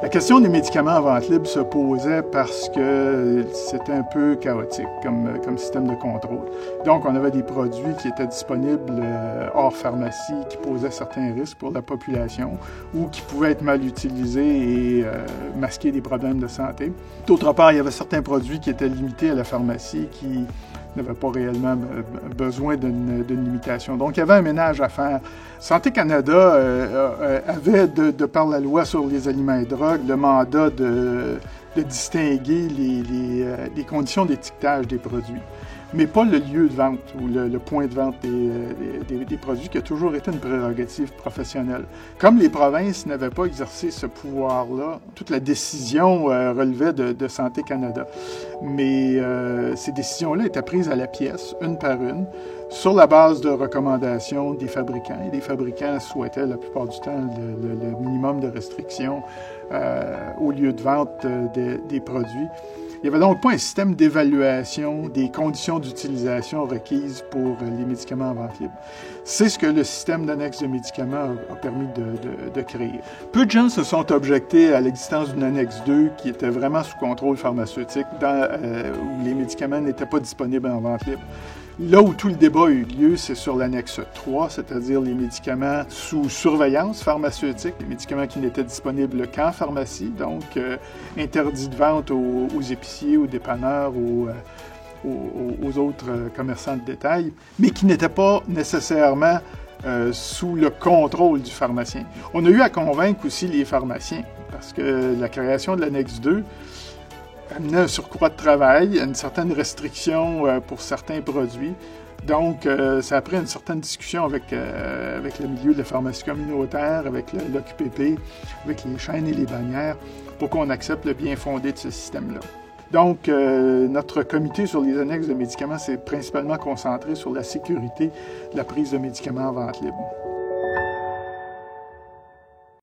La question des médicaments en vente libre se posait parce que c'était un peu chaotique comme système de contrôle. Donc, on avait des produits qui étaient disponibles hors pharmacie, qui posaient certains risques pour la population ou qui pouvaient être mal utilisés et masquer des problèmes de santé. D'autre part, il y avait certains produits qui étaient limités à la pharmacie qui n'avaient pas réellement besoin d'une limitation. Donc, il y avait un ménage à faire. Santé Canada avait, de par la loi sur les aliments et drogues, le mandat de distinguer les conditions d'étiquetage des produits, mais pas le lieu de vente ou le point de vente des produits, qui a toujours été une prérogative professionnelle. Comme les provinces n'avaient pas exercé ce pouvoir-là, toute la décision relevait de Santé Canada. Mais ces décisions-là étaient prises à la pièce, une par une, sur la base de recommandations des fabricants. Et les fabricants souhaitaient la plupart du temps le minimum de restrictions au lieu de vente des produits. Il n'y avait donc pas un système d'évaluation des conditions d'utilisation requises pour les médicaments en vente libre. C'est ce que le système d'annexe de médicaments a permis de créer. Peu de gens se sont objectés à l'existence d'une annexe 2 qui était vraiment sous contrôle pharmaceutique, où les médicaments n'étaient pas disponibles en vente libre. Là où tout le débat a eu lieu, c'est sur l'annexe 3, c'est-à-dire les médicaments sous surveillance pharmaceutique, les médicaments qui n'étaient disponibles qu'en pharmacie, donc interdits de vente aux épiciers, aux dépanneurs, aux autres commerçants de détail, mais qui n'étaient pas nécessairement sous le contrôle du pharmacien. On a eu à convaincre aussi les pharmaciens, parce que la création de l'annexe 2 amenait un surcroît de travail, une certaine restriction pour certains produits. Donc, ça a pris une certaine discussion avec le milieu de la pharmacie communautaire, avec l'OQPP, avec les chaînes et les bannières, pour qu'on accepte le bien fondé de ce système-là. Donc, notre comité sur les annexes de médicaments s'est principalement concentré sur la sécurité de la prise de médicaments en vente libre.